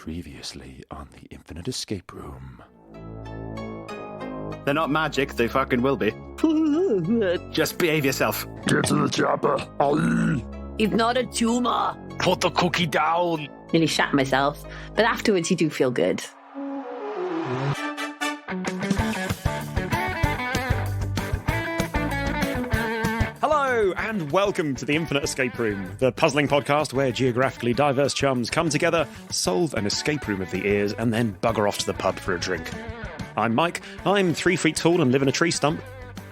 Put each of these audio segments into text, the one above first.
Previously on the Infinite Escape Room. They're not magic, they fucking will be. Just behave yourself. Get to the chopper. Aye. It's not a tumor. Put the cookie down. Nearly shat myself. But afterwards, you do feel good. Hello, and welcome to the Infinite Escape Room, the puzzling podcast where geographically diverse chums come together, solve an escape room of the ears, and then bugger off to the pub for a drink. I'm Mike. I'm 3 feet tall and live in a tree stump.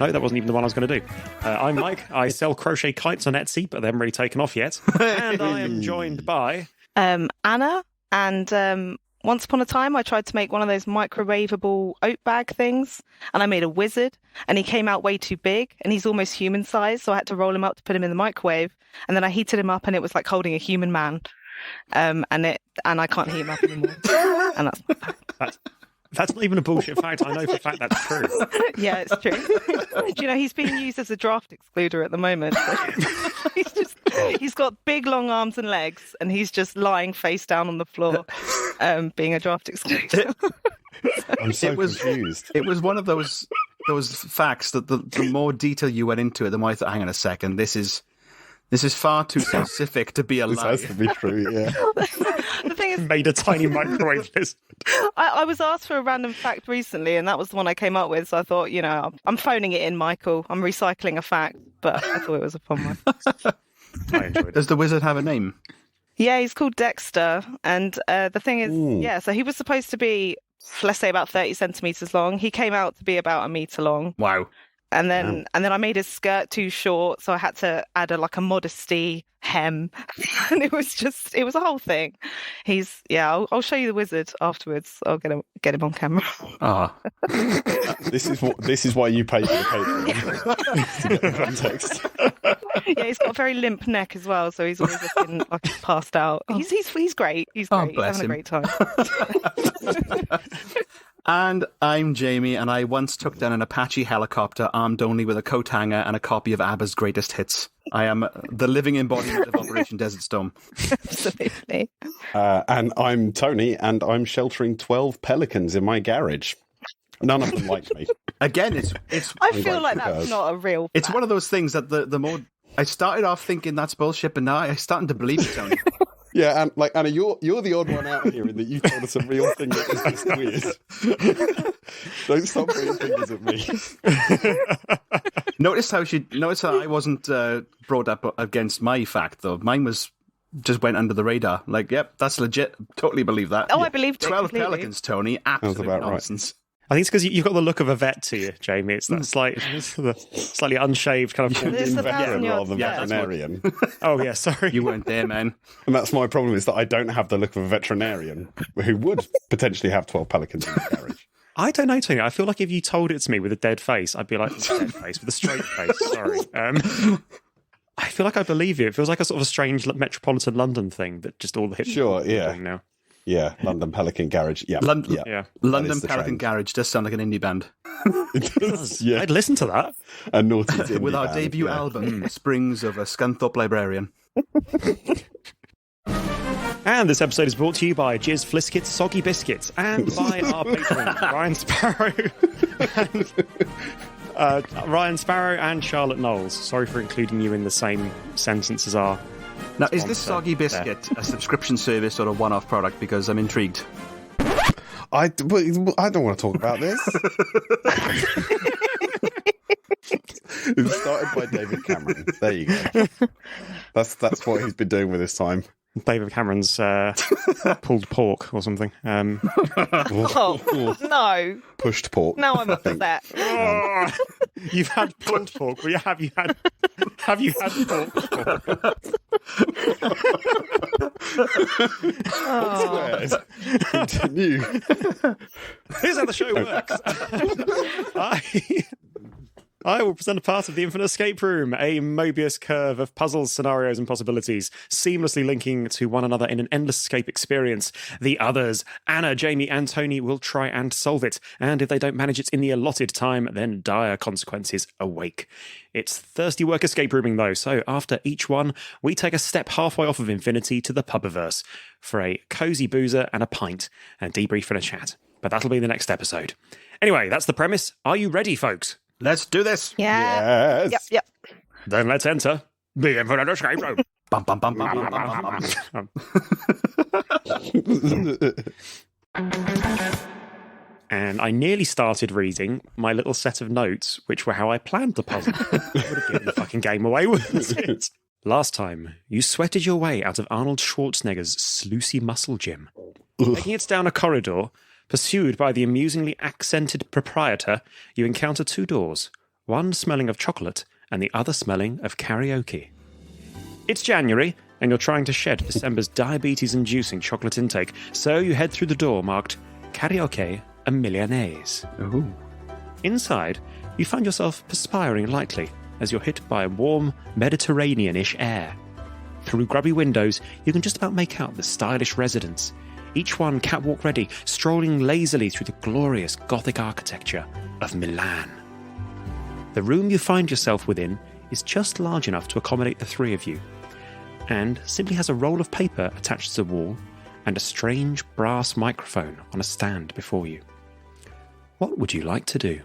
No, that wasn't even the one I was going to do. I'm Mike. I sell crochet kites on Etsy, but they haven't really taken off yet. And I am joined by... Anna, and once upon a time I tried to make one of those microwavable oat bag things, and I made a wizard, and he came out way too big, and he's almost human sized, so I had to roll him up to put him in the microwave, and then I heated him up, and it was like holding a human man, and I can't heat him up anymore, and that's my fact. That's not even a bullshit fact. I know for a fact that's true. Yeah, it's true. Do you know, he's being used as a draft excluder at the moment. So he's got big, long arms and legs, and he's just lying face down on the floor, being a draft excluder. I'm so confused. It was one of those facts that the more detail you went into it, the more I thought, hang on a second, this is far too specific to be a lie. This has to be true, yeah. The thing is, Made a tiny microwave list. I was asked for a random fact recently, and that was the one I came up with. So I thought, I'm phoning it in, Michael. I'm recycling a fact, but I thought it was a fun one. I enjoyed it. Does the wizard have a name? Yeah, he's called Dexter, and the thing is, so he was supposed to be, let's say, about 30 centimeters long. He came out to be about a meter long. Wow. And then I made his skirt too short, so I had to add a modesty hem, and it was a whole thing. I'll show you the wizard afterwards. I'll get him on camera. Ah, This is why you pay for the Patreon. To get the context. Yeah, he's got a very limp neck as well, so he's always looking like he's passed out. He's great. He's great. He's bless having him. a great time. And I'm Jamie, and I once took down an Apache helicopter armed only with a coat hanger and a copy of ABBA's Greatest Hits. I am the living embodiment of Operation Desert Storm. Absolutely. And I'm Tony, and I'm sheltering 12 pelicans in my garage. None of them like me. Again, it's I feel like that's not a real fact. it's one of those things that the more I started off thinking that's bullshit, but now I'm starting to believe it, Tony. Yeah, and like Anna, you're the odd one out here in that you told us a real thing that is just weird. Don't stop pointing fingers at me. Notice how I wasn't brought up against my fact though. Mine was just went under the radar. Like, yep, that's legit. Totally believe that. Oh, I believed it 12 completely. pelicans, Tony. Absolute about right. nonsense. I think it's because you've got the look of a vet to you, Jamie. It's that slightly unshaved kind of... There's the Veteran 1,000 rather than yards. Yeah. veterinarian. Oh, yeah, sorry. You weren't there, man. And that's my problem, is that I don't have the look of a veterinarian who would potentially have 12 pelicans in the garage. I don't know, Tony. I feel like if you told it to me with a dead face, I'd be like, dead face, with a straight face, sorry. I feel like I believe you. It feels like a sort of a strange metropolitan London thing that just all the hipsters Sure, are yeah. doing now. Yeah, London Pelican Garage. Yeah, Yeah. London is the Pelican trend. Garage does sound like an indie band. It does, yeah. I'd listen to that. A naughty indie With our band, debut yeah. album, Springs of a Scunthorpe Librarian. And this episode is brought to you by Jizz Fliskits Soggy Biscuits and by our patron, Ryan Sparrow. Ryan Sparrow and Charlotte Knowles. Sorry for including you in the same sentence as our... Now, is this sponsor Soggy Biscuit a subscription service or a one-off product? Because I'm intrigued. I don't want to talk about this. It was started by David Cameron. There you go. That's what he's been doing with his time. David Cameron's pulled pork or something. Oh, no. Pushed pork. Now I'm upset. You've had pulled pork, but have you had pork before? Squared. Continue. Here's how the show works. I will present a part of the Infinite Escape Room, a Mobius curve of puzzles, scenarios, and possibilities, seamlessly linking to one another in an endless escape experience. The others, Anna, Jamie, and Tony, will try and solve it, and if they don't manage it in the allotted time, then dire consequences await. It's thirsty work escape rooming, though, so after each one, we take a step halfway off of infinity to the pubiverse for a cosy boozer and a pint, and debrief and a chat. But that'll be the next episode. Anyway, that's the premise. Are you ready, folks? Let's do this. Yeah. Yes. Yep. Then let's enter the Infinite Escape Room. Bum, bum, bum, bum, bum, bum, bum. And I nearly started reading my little set of notes, which were how I planned the puzzle. I would have given the fucking game away, wouldn't it? Last time, you sweated your way out of Arnold Schwarzenegger's Sluicy Muscle Gym. Making it down a corridor, pursued by the amusingly accented proprietor, you encounter two doors, one smelling of chocolate and the other smelling of karaoke. It's January, and you're trying to shed December's diabetes-inducing chocolate intake, so you head through the door marked Karaoke a Millionaires. Ooh. Inside, you find yourself perspiring lightly as you're hit by warm, Mediterranean-ish air. Through grubby windows, you can just about make out the stylish residents, each one catwalk ready, strolling lazily through the glorious Gothic architecture of Milan. The room you find yourself within is just large enough to accommodate the three of you, and simply has a roll of paper attached to the wall and a strange brass microphone on a stand before you. What would you like to do?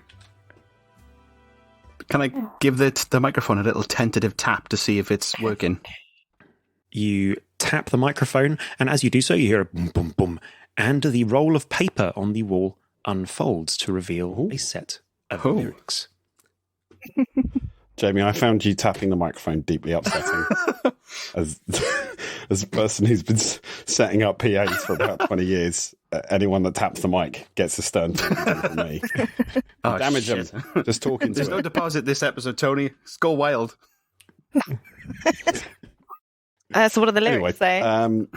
Can I give the microphone a little tentative tap to see if it's working? You tap the microphone, and as you do so, you hear a boom, boom, boom, and the roll of paper on the wall unfolds to reveal a set of lyrics. Jamie, I found you tapping the microphone deeply upsetting. as a person who's been setting up PAs for about 20 years, anyone that taps the mic gets a stern treatment from me. Oh, damage shit. them. Just talking to There's no it. deposit this episode, Tony. Let's go wild. So what are the lyrics Anyway, say?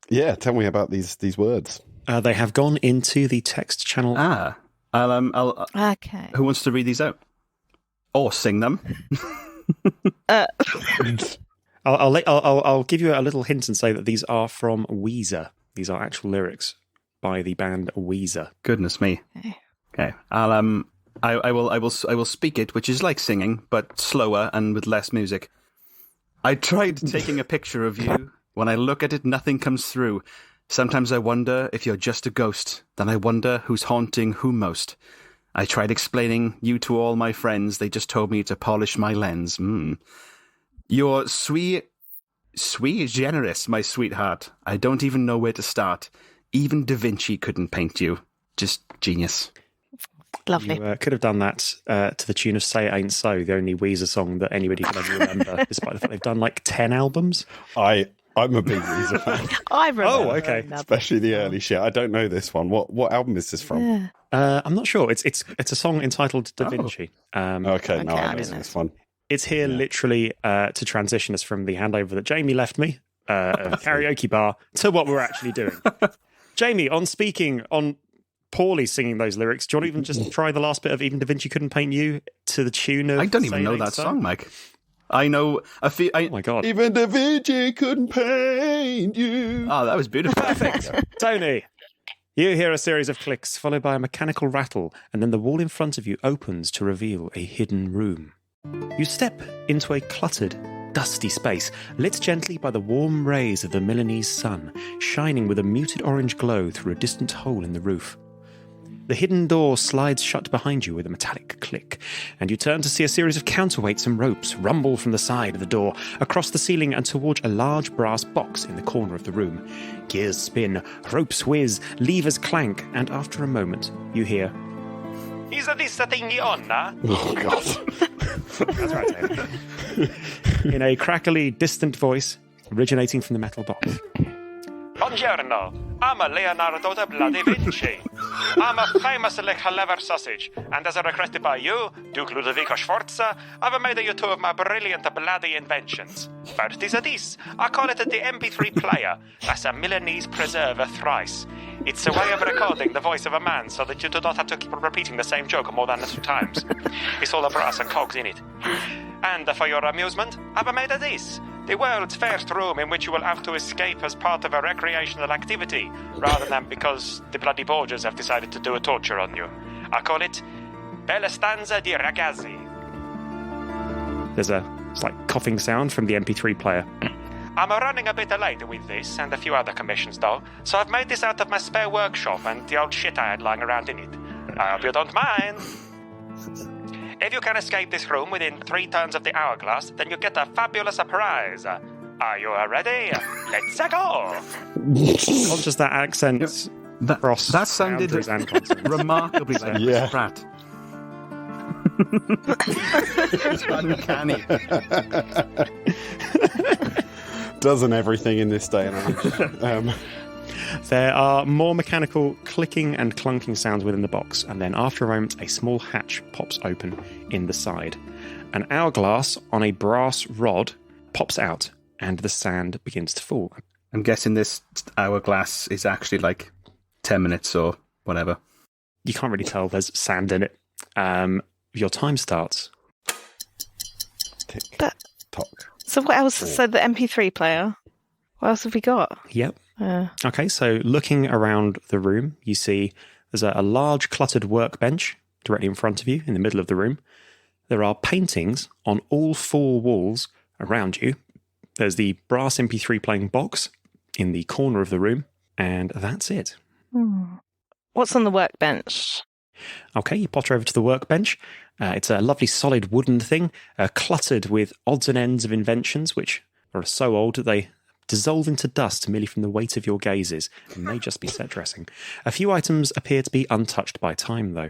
yeah, tell me about these words. They have gone into the text channel. I'll Okay. who wants to read these out? Or sing them? I'll give you a little hint and say that these are from Weezer. These are actual lyrics by the band Weezer. Goodness me. Okay. I will speak it, which is like singing, but slower and with less music. I tried taking a picture of you. When I look at it, nothing comes through. Sometimes I wonder if you're just a ghost. Then I wonder who's haunting who most. I tried explaining you to all my friends. They just told me to polish my lens. You're sweet generous, my sweetheart. I don't even know where to start. Even DaVinci couldn't paint you. Just genius. Lovely. You could have done that to the tune of Say It Ain't So, the only Weezer song that anybody can ever remember, despite the fact they've done like 10 albums. I'm a big Weezer fan, I remember. Oh, okay. especially the early shit. I don't know this one. What album is this from? Yeah. I'm not sure. It's a song entitled Da Vinci. Okay, no, Okay, I I know don't know. this one. It's here literally to transition us from the handover that Jamie left me, a karaoke bar, to what we're actually doing. Jamie, on poorly singing those lyrics, do you want to even just try the last bit of Even Da Vinci Couldn't Paint You to the tune of I don't Say even It know Ain't that So? song, Mike. I know a few. Oh my God. Even DaVinci couldn't paint you. Oh, that was beautiful. Perfect. Tony, you hear a series of clicks followed by a mechanical rattle, and then the wall in front of you opens to reveal a hidden room. You step into a cluttered, dusty space, lit gently by the warm rays of the Milanese sun, shining with a muted orange glow through a distant hole in the roof. The hidden door slides shut behind you with a metallic click, and you turn to see a series of counterweights and ropes rumble from the side of the door, across the ceiling and towards a large brass box in the corner of the room. Gears spin, ropes whiz, levers clank, and after a moment, you hear, "Is this a thing on, nah?" Oh, God. That's right, David. In a crackly, distant voice, originating from the metal box. Buongiorno, I'm Leonardo DaVinci. I'm a famously clever sausage, and as requested by you, Duke Ludovico Sforza, I've made you two of my brilliant bloody inventions. First is this. I call it the MP3 player. That's a Milanese preserver thrice. It's a way of recording the voice of a man so that you do not have to keep repeating the same joke more than 2 times. It's all the brass and cogs in it. And for your amusement, I've made this. The world's first room in which you will have to escape as part of a recreational activity, rather than because the bloody Borgias have decided to do a torture on you. I call it Bella Stanza di Ragazzi. There's a slight coughing sound from the MP3 player. I'm running a bit late with this and a few other commissions, though, so I've made this out of my spare workshop and the old shit I had lying around in it. I hope you don't mind. If you can escape this room within 3 turns of the hourglass, then you get a fabulous prize. Are you ready? Let's go! Conscious that accent. That sounded remarkably like Yeah. Pratt. It's uncanny. Doesn't everything in this day and age? There are more mechanical clicking and clunking sounds within the box, and then after a moment, a small hatch pops open in the side. An hourglass on a brass rod pops out, and the sand begins to fall. I'm guessing this hourglass is actually like 10 minutes or whatever. You can't really tell there's sand in it. Your time starts. Tick, But- tock. So what else? So the MP3 player. What else have we got? Yep. Okay, so looking around the room, you see there's a large cluttered workbench directly in front of you in the middle of the room. There are paintings on all 4 walls around you. There's the brass MP3 playing box in the corner of the room, and that's it. What's on the workbench? Okay, you potter over to the workbench. It's a lovely solid wooden thing, cluttered with odds and ends of inventions, which are so old that they dissolve into dust merely from the weight of your gazes, and may just be set dressing. A few items appear to be untouched by time, though.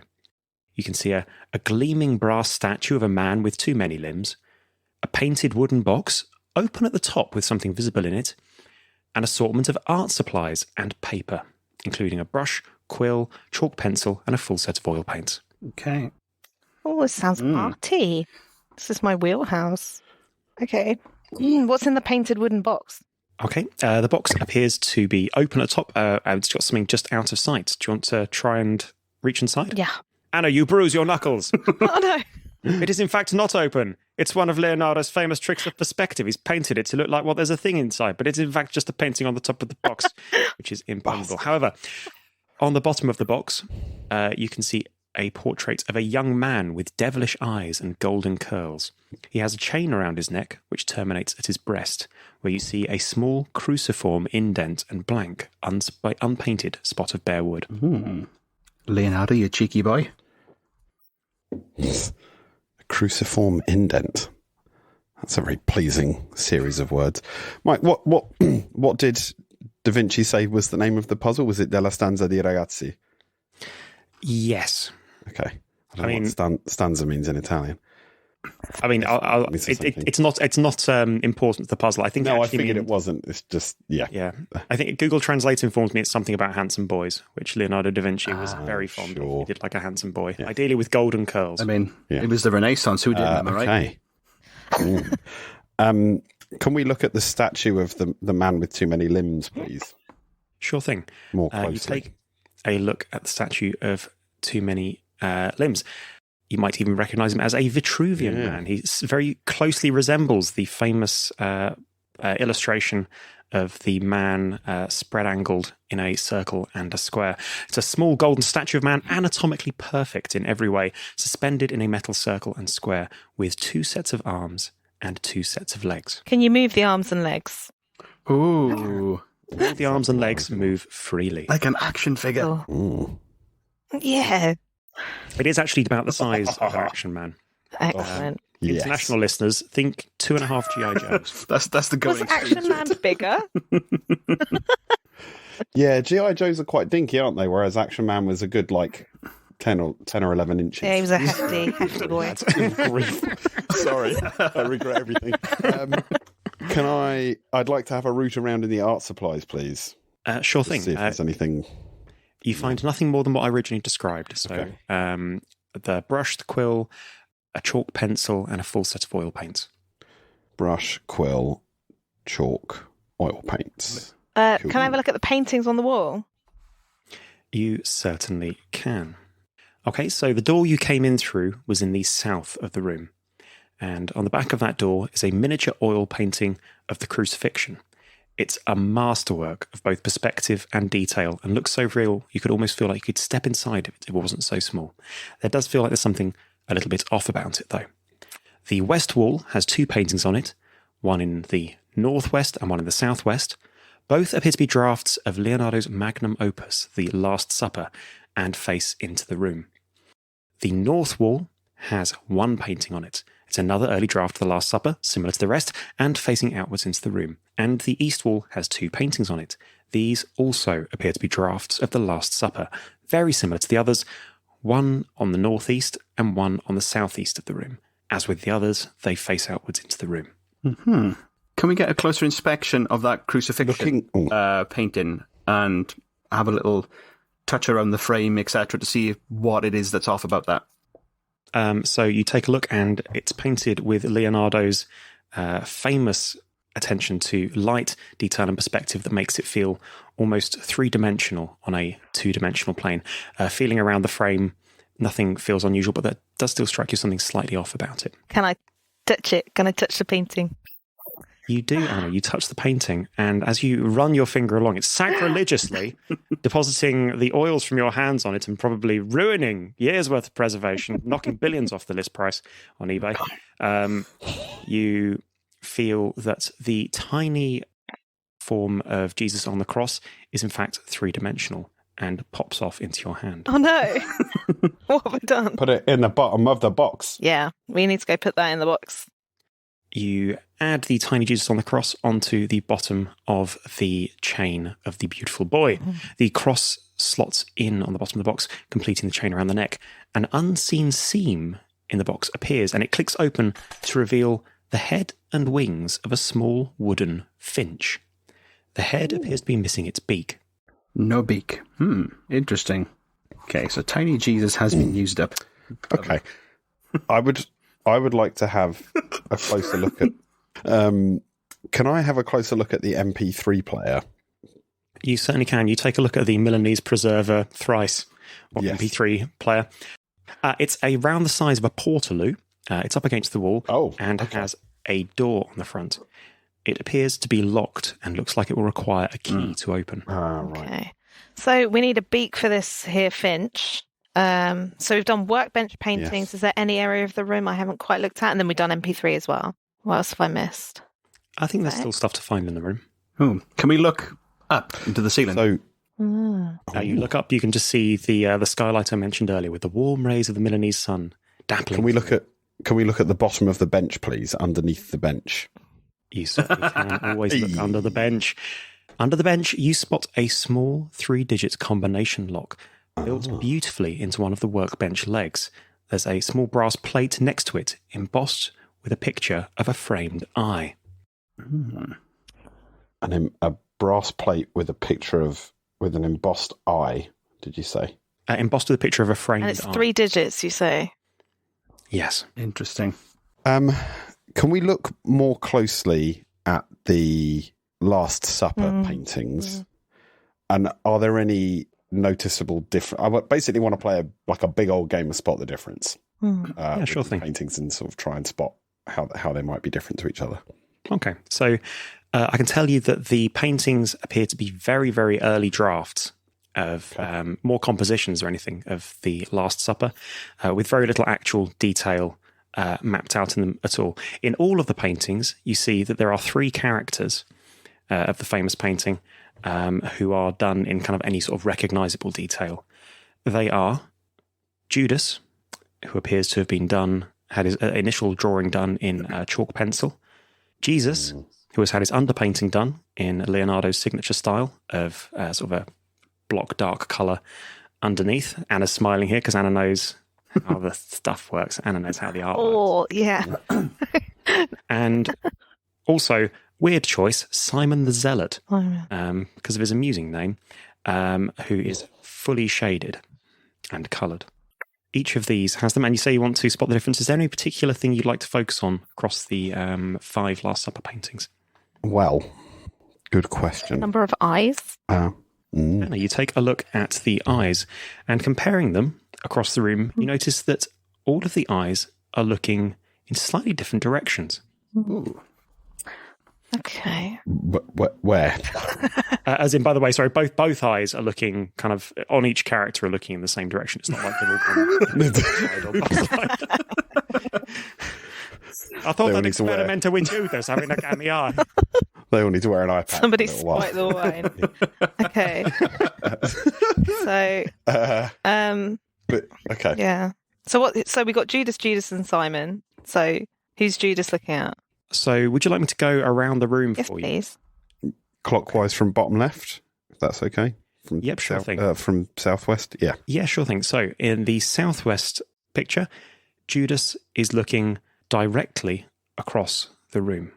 You can see a gleaming brass statue of a man with too many limbs, a painted wooden box, open at the top with something visible in it, an assortment of art supplies and paper, including a brush, quill, chalk pencil, and a full set of oil paints. Okay. Oh, this sounds arty. This is my wheelhouse. Okay. What's in the painted wooden box? Okay, the box appears to be open at the top. It's got something just out of sight. Do you want to try and reach inside? Yeah. Anna, you bruise your knuckles. Oh, no. It is in fact not open. It's one of Leonardo's famous tricks of perspective. He's painted it to look like, well, there's a thing inside, but it's in fact just a painting on the top of the box, which is impossible. However, on the bottom of the box, you can see a portrait of a young man with devilish eyes and golden curls. He has a chain around his neck, which terminates at his breast, where you see a small cruciform indent and blank, unpainted spot of bare wood. Leonardo, you cheeky boy. A cruciform indent. That's a very pleasing series of words. Mike, what did Da Vinci say was the name of the puzzle? Was it Della Stanza di Ragazzi? Yes. Okay. I don't know what stanza means in Italian. I mean, it's not important to the puzzle. I think. No, I figured it wasn't. It's just yeah. I think Google Translate informs me it's something about handsome boys, which Leonardo da Vinci was very fond of. He did like a handsome boy, ideally with golden curls. I mean, it was the Renaissance. Who didn't, am I right? Okay. Can we look at the statue of the man with too many limbs, please? Sure thing. More closely. You take a look at the statue of too many limbs. You might even recognise him as a Vitruvian man. He very closely resembles the famous illustration of the man spread-angled in a circle and a square. It's a small golden statue of man, anatomically perfect in every way, suspended in a metal circle and square, with 2 sets of arms and 2 sets of legs. Can you move the arms and legs? Ooh. All the arms and legs move freely. Like an action figure. Oh. Yeah. It is actually about the size of an Action Man. Excellent. Yes. International listeners, think 2.5 G.I. Joes. That's the going. Was Action Man bigger? Yeah, G.I. Joes are quite dinky, aren't they? Whereas Action Man was a good, 10 or 11 inches. Yeah, he was a hefty boy. Sorry, I regret everything. I'd like to have a route around in the art supplies, please. Sure thing. See if there's anything. You find nothing more than what I originally described. So the brush, the quill, a chalk pencil, and a full set of oil paints. Brush, quill, chalk, oil paints. Can I have a look at the paintings on the wall? You certainly can. Okay, so the door you came in through was in the south of the room. And on the back of that door is a miniature oil painting of the crucifixion. It's a masterwork of both perspective and detail and looks so real you could almost feel like you could step inside of it if it wasn't so small. There does feel like there's something a little bit off about it, though. The west wall has 2 paintings on it, one in the northwest and one in the southwest. Both appear to be drafts of Leonardo's magnum opus, The Last Supper, and face into the room. The north wall has 1 painting on it. It's another early draft of The Last Supper, similar to the rest, and facing outwards into the room. And the east wall has 2 paintings on it. These also appear to be drafts of The Last Supper, very similar to the others, one on the northeast and one on the southeast of the room. As with the others, they face outwards into the room. Mm-hmm. Can we get a closer inspection of that crucifixion painting and have a little touch around the frame, etc., to see what it is that's off about that? So you take a look, and it's painted with Leonardo's famous attention to light, detail, and perspective that makes it feel almost 3-dimensional on a 2-dimensional plane. Feeling around the frame, nothing feels unusual, but that does still strike you something slightly off about it. Can I touch it? Can I touch the painting? You do, Anna. You touch the painting, and as you run your finger along, it's sacrilegiously depositing the oils from your hands on it and probably ruining years' worth of preservation, knocking billions off the list price on eBay. You feel that the tiny form of Jesus on the cross is in fact 3-dimensional and pops off into your hand. Oh no! What have I done? Put it in the bottom of the box. Yeah, we need to go put that in the box. You add the tiny Jesus on the cross onto the bottom of the chain of the beautiful boy. The cross slots in on the bottom of the box, completing the chain around the neck. An unseen seam in the box appears, and it clicks open to reveal the head and wings of a small wooden finch. The head appears to be missing its beak. No beak. Interesting. Okay, so tiny Jesus has been used up. Okay. I would like to have a closer look at... can I have a closer look at the MP3 player? You certainly can. You take a look at the Milanese Preserver Thrice, or Yes. MP3 player. It's around the size of a portaloo. It's up against the wall and has a door on the front. It appears to be locked and looks like it will require a key to open. Right. Okay. So we need a beak for this here finch. So we've done workbench paintings. Yes. Is there any area of the room I haven't quite looked at? And then we've done MP3 as well. What else have I missed? I think there's still stuff to find in the room. Can we look up into the ceiling? So, You look up, you can just see the skylight I mentioned earlier with the warm rays of the Milanese sun dappling. can we look at the bottom of the bench, please, underneath the bench? You certainly can always look under the bench. Under the bench, you spot a small 3-digit combination lock built beautifully into one of the workbench legs. There's a small brass plate next to it, embossed with a picture of a framed eye. And a brass plate with a picture with an embossed eye, did you say? Embossed with a picture of a framed eye. And it's 3 digits, you say? Yes. Interesting. Can we look more closely at the Last Supper paintings? And are there any noticeable difference? I basically want to play a big old game of spot the difference. Yeah, sure thing. Paintings and sort of try and spot how they might be different to each other. Okay, so I can tell you that the paintings appear to be very, very early drafts of more compositions or anything of the Last Supper, with very little actual detail mapped out in them at all. In all of the paintings, you see that there are 3 characters of the famous painting who are done in kind of any sort of recognizable detail. They are Judas, who appears to have been had his initial drawing done in chalk pencil. Jesus, who has had his underpainting done in Leonardo's signature style of sort of a block dark colour underneath. Anna's smiling here because Anna knows how the stuff works. Anna knows how the art works. Oh, yeah. And also, weird choice, Simon the Zealot, Oh, because of his amusing name, who is fully shaded and coloured. Each of these has them, and you say you want to spot the difference. Is there any particular thing you'd like to focus on across the 5 Last Supper paintings? Well, good question. Number of eyes? Anna, you take a look at the eyes, and comparing them across the room, you notice that all of the eyes are looking in slightly different directions. Ooh. Okay. Where? As in, by the way, sorry, both eyes are looking kind of on each character are looking in the same direction. It's not like they're all going side or both side. I thought that experimenter with you, there's having a look at the eye. They all need to wear an eye patch. Somebody for a little while. spike the wine. Okay. But, okay. Yeah. So we got Judas, and Simon. So who's Judas looking at? So would you like me to go around the room Yes, for you? please. Clockwise from bottom left, if that's okay. From Yep, sure thing. From southwest, yeah. Yeah, sure thing. So in the southwest picture, Judas is looking directly across the room.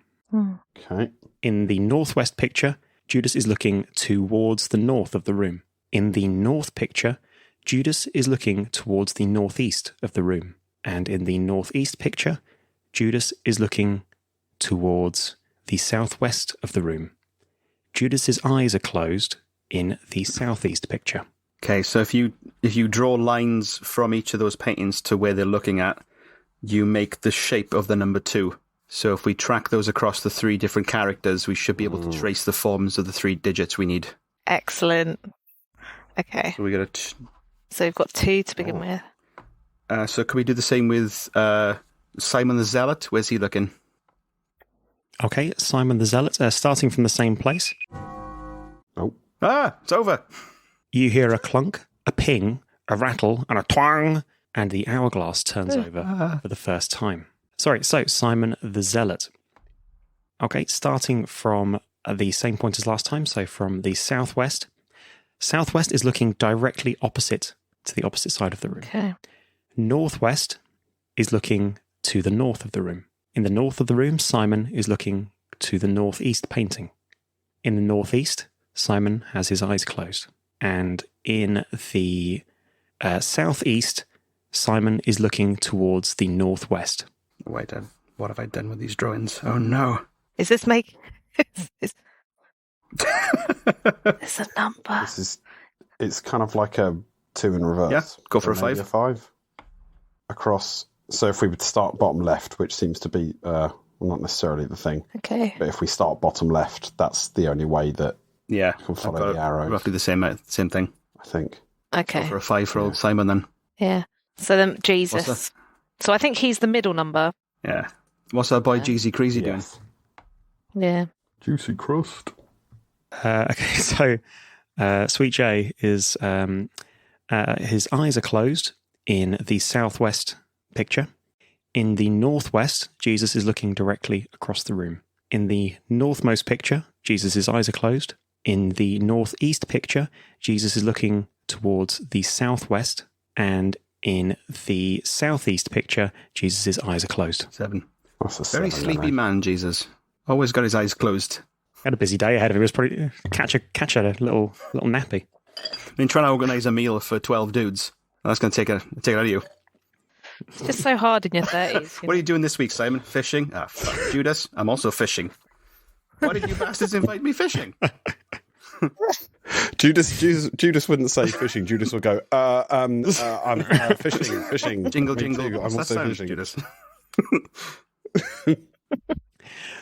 Okay. In the northwest picture, Judas is looking towards the north of the room. In the north picture, Judas is looking towards the northeast of the room. And in the northeast picture, Judas is looking towards the southwest of the room. Judas's eyes are closed in the southeast picture. Okay, so if you draw lines from each of those paintings to where they're looking at, you make the shape of the number 2. So if we track those across the 3 different characters, we should be able to trace the forms of the 3 digits we need. Excellent. Okay. So we got So we've got 2 to begin with. so can we do the same with Simon the Zealot? Where's he looking? Okay, Simon the Zealot, starting from the same place. Oh. Ah, it's over. You hear a clunk, a ping, a rattle, and a twang, and the hourglass turns over for the first time. Sorry, so Simon the Zealot. Okay, starting from the same point as last time, so from the southwest. Southwest is looking directly opposite to the opposite side of the room. Okay. Northwest is looking to the north of the room. In the north of the room, Simon is looking to the northeast painting. In the northeast, Simon has his eyes closed. And in the southeast, Simon is looking towards the northwest. Wait, what have I done with these drawings? Oh no. Is this make? It's a number. It's kind of like a 2 in reverse. Yeah, go for a maybe 5. A 5 across. So if we would start bottom left, which seems to be well, not necessarily the thing, Okay. but if we start bottom left, that's the only way that Yeah, can follow the arrows. roughly the same thing. I think. Okay. Go for a 5 for old Simon then. Yeah. So then What's Jesus. So I think he's the middle number. Yeah. What's our boy Jeezy Creasy doing? Yes. Yeah. Juicy crust. Okay, so Sweet J is his eyes are closed in the southwest picture. In the northwest, Jesus is looking directly across the room. In the northmost picture, Jesus' eyes are closed. In the northeast picture, Jesus is looking towards the southwest. And in the southeast picture, Jesus' eyes are closed. 7. That's a Very 7, sleepy then, man, Jesus. Always got his eyes closed. Had a busy day ahead of him. It was probably catch a little nappy. Been trying to organise a meal for 12 dudes. That's going to take it out of you. It's just so hard in your 30s. What are you doing this week, Simon? Fishing? Ah, fuck. Judas, I'm also fishing. Why did you bastards invite me fishing? Judas wouldn't say fishing. Judas would go, I'm fishing. Jingle, Me jingle. too, I'm What's that also sound, fishing. Judas?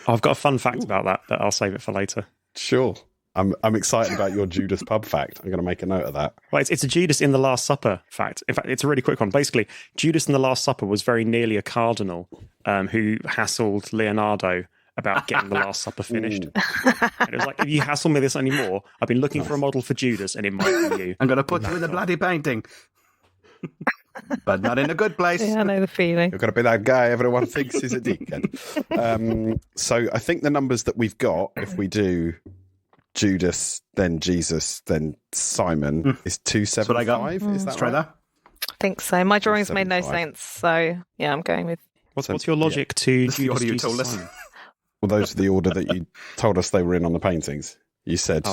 I've got a fun fact about that I'll save it for later. Sure. I'm excited about your Judas pub fact. I'm going to make a note of that. Well, it's a Judas in the Last Supper fact. In fact, it's a really quick one. Basically, Judas in the Last Supper was very nearly a cardinal who hassled Leonardo about getting the Last Supper finished. And it was like, if you hassle me this anymore, I've been looking for a model for Judas, and it might be you. I'm going to put you in the bloody painting. But not in a good place. Yeah, I know the feeling. You've got to be that guy everyone thinks is a dickhead. So I think the numbers that we've got, if we do Judas, then Jesus, then Simon, is 275. what I got. Is that Let's try right? that. I think so. My drawings made no 75. sense. So, yeah, I'm going with. What's your logic to This is the Judas, order you Jesus, told us. Simon? Well, those are the order that you told us they were in on the paintings. You said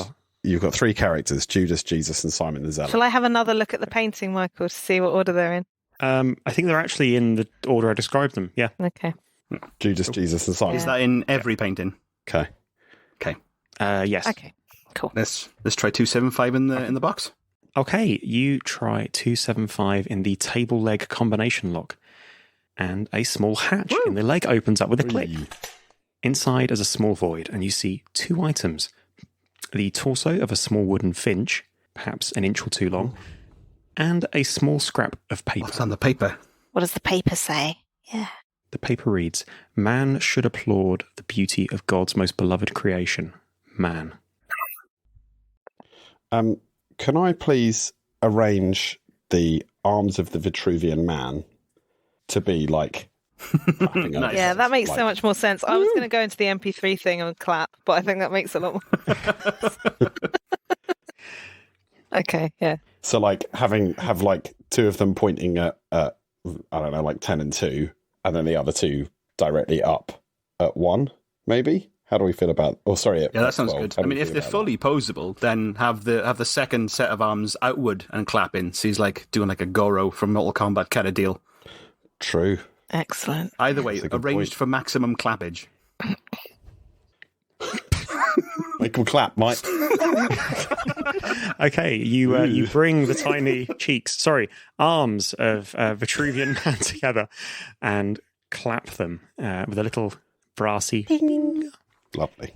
you've got 3 characters, Judas, Jesus, and Simon the Zealot. Shall I have another look at the painting, Michael, to see what order they're in? I think they're actually in the order I described them. Yeah. Okay. Judas, Jesus, and Simon. Is that in every painting? Okay. Okay. Yes. Okay. Cool. Let's try 275 in the box. Okay, you try 275 in the table leg combination lock, and a small hatch in the leg opens up with a click. Inside is a small void, and you see 2 items. The torso of a small wooden finch, perhaps an inch or 2 long, and a small scrap of paper. What's on the paper? What does the paper say? Yeah. The paper reads, "Man should applaud the beauty of God's most beloved creation, man." Can I please arrange the arms of the Vitruvian man to be like... Nice. Yeah, that makes like, so much more sense. I was going to go into the MP3 thing and clap, but I think that makes a lot more sense. Okay, yeah. So like have like 2 of them pointing at I don't know, like 10 and 2, and then the other 2 directly up at 1, maybe? How do we feel about... Oh, sorry. Yeah, that sounds 12. good. How I do mean, we if feel they're about fully posable, then have the second set of arms outward and clapping. So he's like doing like a Goro from Mortal Kombat kind of deal. that? True. Excellent. Either way, That's a good arranged point. for maximum clappage. Make them clap, Mike. Okay, you bring the tiny arms of Vitruvian man together and clap them with a little brassy ding. Lovely.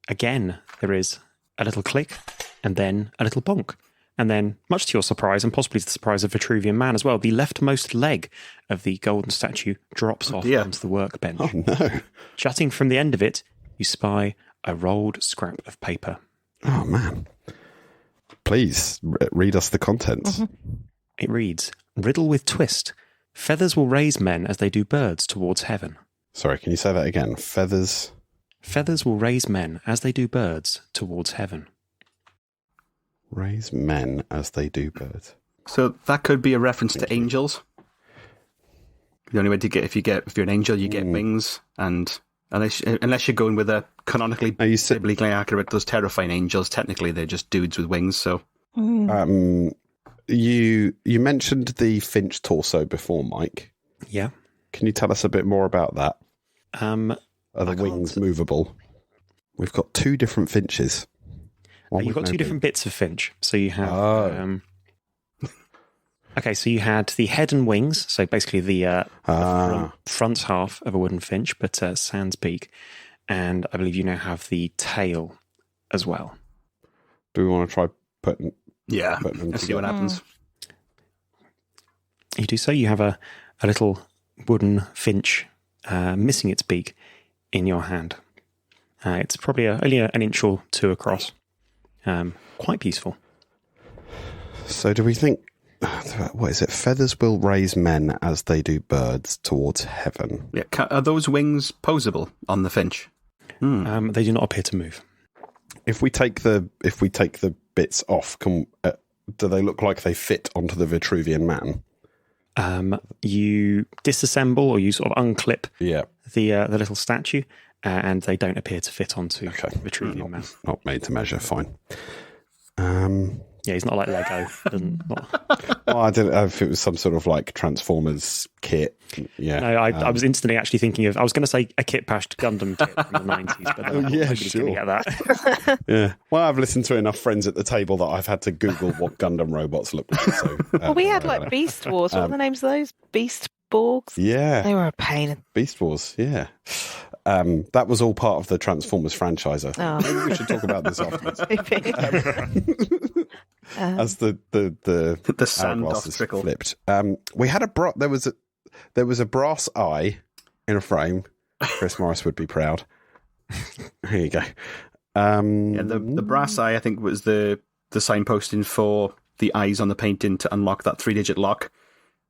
Again, there is a little click and then a little bonk. And then, much to your surprise, and possibly to the surprise of Vitruvian man as well, the leftmost leg of the golden statue drops off dear. onto the workbench. Oh, no. Jutting from the end of it, you spy a rolled scrap of paper. Oh, man. Please, read us the contents. It reads, "Riddle with twist. Feathers will raise men as they do birds towards heaven. Sorry, can you say that again? Feathers... Feathers will raise men as they do birds towards heaven." Raise men as they do birds. So that could be a reference to angels. The only way to get if you're an angel, you get wings, and unless you're going with a canonically Now you said, biblically accurate, those terrifying angels, technically they're just dudes with wings. So you mentioned the finch torso before, Mike. Yeah. Can you tell us a bit more about that? Are the wings movable? We've got 2 different finches. One You've with got no 2 different bits of finch. So you have... okay, so you had the head and wings, so basically the front half of a wooden finch, but sans beak. And I believe you now have the tail as well. Do we want to try putting yeah, them let's see what together? happens. You do so. You have a little wooden finch missing its beak in your hand. It's probably only an inch or 2 across. Quite beautiful. So do we think... What is it? Feathers will raise men as they do birds towards heaven. Yeah, are those wings posable on the finch? They do not appear to move. If we take the bits off, do they look like they fit onto the Vitruvian man? You disassemble or you sort of unclip Yeah. the little statue, and they don't appear to fit onto Vitruvian man. Not made to measure. Fine. Yeah, he's not like Lego. Well, I didn't know if it was some sort of like Transformers kit. Yeah. No, I was instantly actually thinking of... I was going to say a kit bashed Gundam kit from the 90s, but then I thought nobody's going to get that. Yeah. Well, I've listened to enough friends at the table that I've had to Google what Gundam robots look like. So, Well, we had like Beast Wars. What were the names of those? Beast Borgs? Yeah. They were a pain. Beast Wars, yeah. That was all part of the Transformers franchise, I think. Oh. Maybe we should talk about this afterwards. Um, As the sand hourglass off is trickle. flipped. We had there was a brass eye in a frame. Chris Morris would be proud. Here you go. Yeah, the brass eye, I think, was the signposting for the eyes on the painting to unlock that 3-digit lock.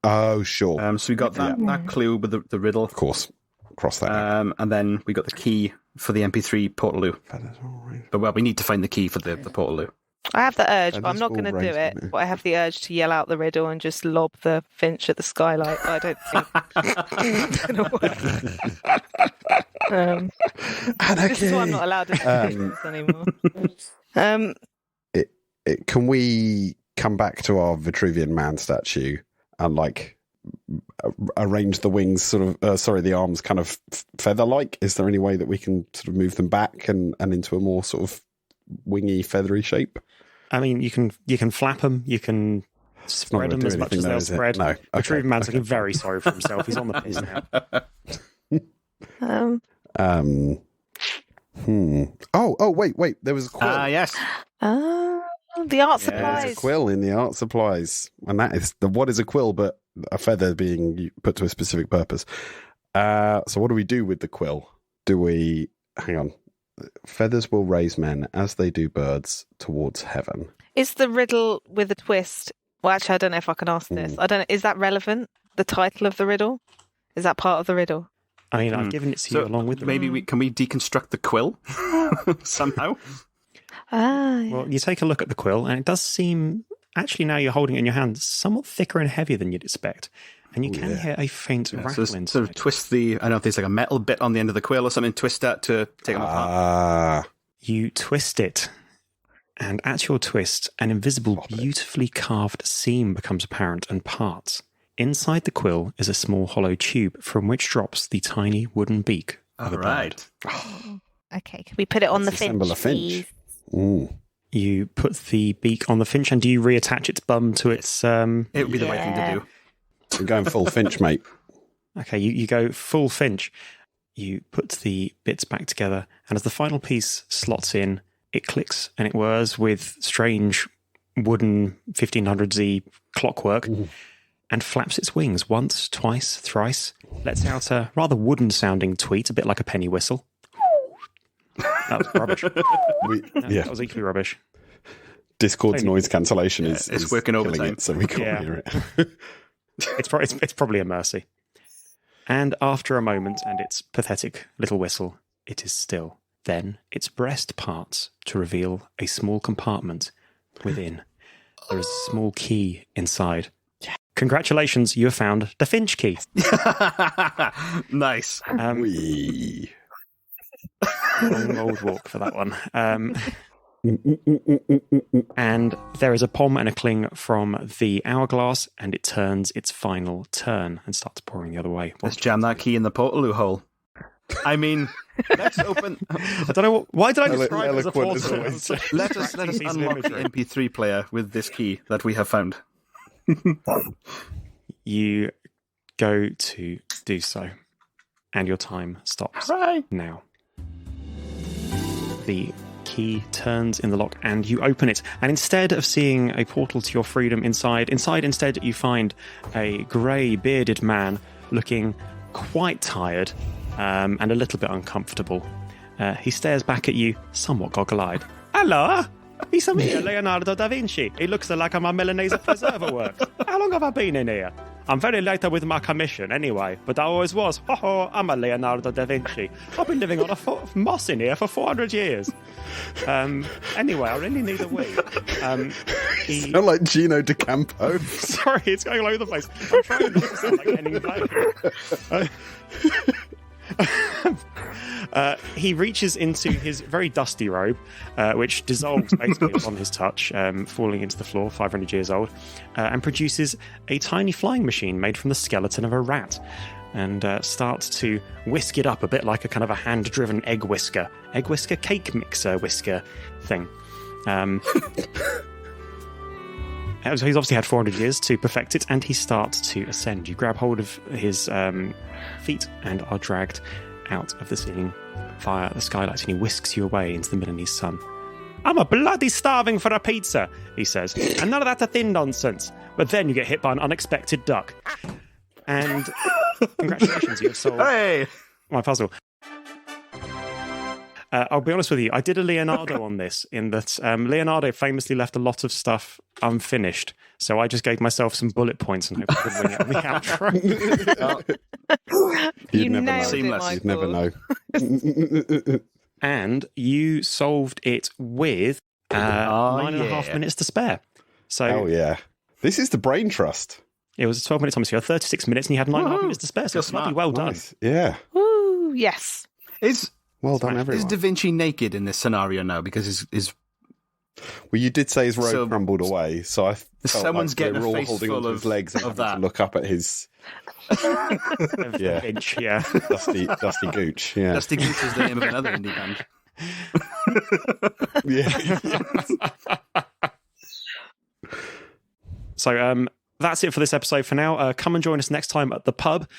Oh, sure. So we got that clue with the riddle. Of course. Cross that out. And then we got the key for the MP3 portaloo. But well, we need to find the key for the portaloo. I have the urge, but That I'm is not all going to do raised, it. isn't it? But I have the urge to yell out the riddle and just lob the finch at the skylight. But I don't think it's going to work. This is why I'm not allowed to do this anymore. Can we come back to our Vitruvian man statue and like arrange the wings sort of the arms kind of feather like? Is there any way that we can sort of move them back and into a more sort of wingy, feathery shape? I mean, you can flap them, you can spread them as much as they'll spread. No. Retriever Man's looking very sorry for himself. He's on the piss now. Oh, wait. There was a quill. Yes. The art supplies. There's a quill in the art supplies. And that is what is a quill but a feather being put to a specific purpose. So what do we do with the quill? Hang on. Feathers will raise men as they do birds towards heaven. Is the riddle with a twist? Well, actually, I don't know if I can ask this. I don't know. Is that relevant? The title of the riddle? Is that part of the riddle? I mean, I've given it to you along with them. Maybe can we deconstruct the quill somehow? Well, you take a look at the quill, and it does seem, actually, now you're holding it in your hand, somewhat thicker and heavier than you'd expect. And you can hear a faint rattle inside. Sort of twist I don't know if there's like a metal bit on the end of the quill or something, twist that to take them apart. You twist it, and at your twist, an invisible, beautifully carved seam becomes apparent and parts. Inside the quill is a small hollow tube from which drops the tiny wooden beak of a bird. Okay, can we put it on the finch? Assemble a finch. You put the beak on the finch, and do you reattach its bum to its... It would be the right thing to do. I'm going full finch, mate. Okay, you go full finch. You put the bits back together, and as the final piece slots in, it clicks and it whirs with strange wooden 1500s-y clockwork and flaps its wings once, twice, thrice, lets out a rather wooden-sounding tweet, a bit like a penny whistle. That was rubbish. That was equally rubbish. Discord's noise cancellation is working overtime, so we can't hear it. It's probably a mercy. And after a moment and its pathetic little whistle, it is still. Then its breast parts to reveal a small compartment within. There is a small key inside. Congratulations, you have found the Finch key. Nice. Long old walk for that one. And there is a pom and a cling from the hourglass, and it turns its final turn and starts pouring the other way. Let's jam that key in the portaloo hole. I mean, let's open. I don't know why did I describe it as a portal? Let us unlock the MP3 player with this key that we have found. You go to do so, and your time stops now. The key turns in the lock and you open it, and instead of seeing a portal to your freedom inside instead you find a grey bearded man looking quite tired and a little bit uncomfortable. He stares back at you somewhat goggle-eyed. Hello, it's me, Leonardo DaVinci. It looks like my Milanese preserver works. How long have I been in here? I'm very late with my commission anyway, but I always was. I'm a Leonardo DaVinci. I've been living on a moss in here for 400 years. Anyway, I really need a wee. You sound like Gino D'Acampo. Sorry, it's going all over the place. I'm trying not to sound like Henning Blake. He reaches into his very dusty robe, which dissolves basically upon his touch, falling into the floor, 500 years old, and produces a tiny flying machine made from the skeleton of a rat, and starts to whisk it up a bit like a kind of a hand-driven egg whisker, cake mixer whisker thing. He's obviously had 400 years to perfect it, and he starts to ascend. You grab hold of his feet and are dragged out of the ceiling via the skylight, and he whisks you away into the Milanese sun. I'm a bloody starving for a pizza, he says, and none of that's a thin nonsense. But then you get hit by an unexpected duck. And congratulations, you have solved my puzzle. I'll be honest with you, I did a Leonardo on this, in that Leonardo famously left a lot of stuff unfinished, so I just gave myself some bullet points and hoped I could wing it on the outro. You'd never know. Seamless. You'd never know. And you solved it with 9.5 minutes to spare. So oh, yeah. This is the brain trust. It was a 12-minute time, so you had 36 minutes and you had 9.5 minutes to spare, so it's bloody well done. Nice. Yeah. Woo, yes. Well done, everyone. Is Da Vinci naked in this scenario now? Because his well, you did say his robe crumbled away, so I felt someone's like getting we're a all face holding full onto his legs and of having that. to look up at his Inch, yeah. dusty gooch. Yeah. Dusty Goose is the name of another indie band. So that's it for this episode for now. Come and join us next time at the pub.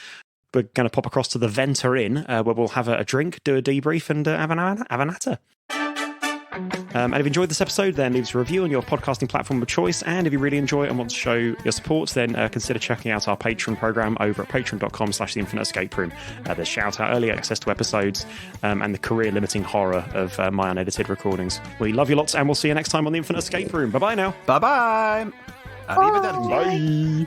We're going to pop across to the Venter Inn, where we'll have a drink, do a debrief, and have an natter. And if you enjoyed this episode, then leave us a review on your podcasting platform of choice. And if you really enjoy it and want to show your support, then consider checking out our Patreon program over at patreon.com/The Infinite Escape Room. There's shout out, early access to episodes, and the career limiting horror of my unedited recordings. We love you lots, and we'll see you next time on The Infinite Escape Room. Bye bye now. Bye bye. Bye.